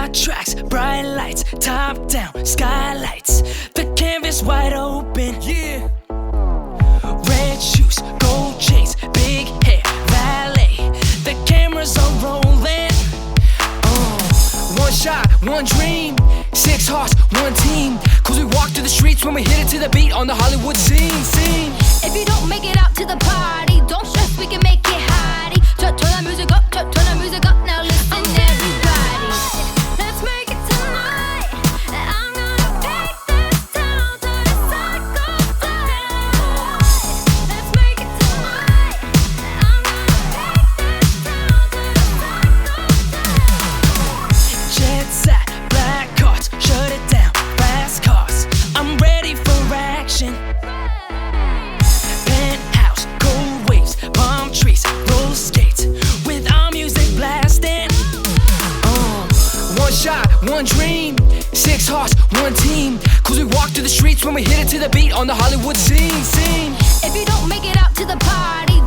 Hot tracks, bright lights, top down, skylights. The canvas wide open, yeah. Red shoes, gold chains, big hair, valet. The cameras are rolling. One shot, one dream, 6 hearts, one team. Cause we walk through the streets when we hit it to the beat on the Hollywood scene. If you don't make it out to the party, don't stress, we can make it hottie. Turn that music up, turn that music up. Now listen, everybody. Let's make it tonight. I'm gonna take this town to the psycho down. Let's make it tonight. I'm gonna take this town to the psycho down. Jet set, black cards, shut it down, fast cars. I'm ready for action. Penthouse, cold waves, palm trees, roller skates, with our music blasting. One shot, one dream, 6 hearts, one team. Cause we walk through the streets when we hit it to the beat on the Hollywood scene. If you don't make it out to the party,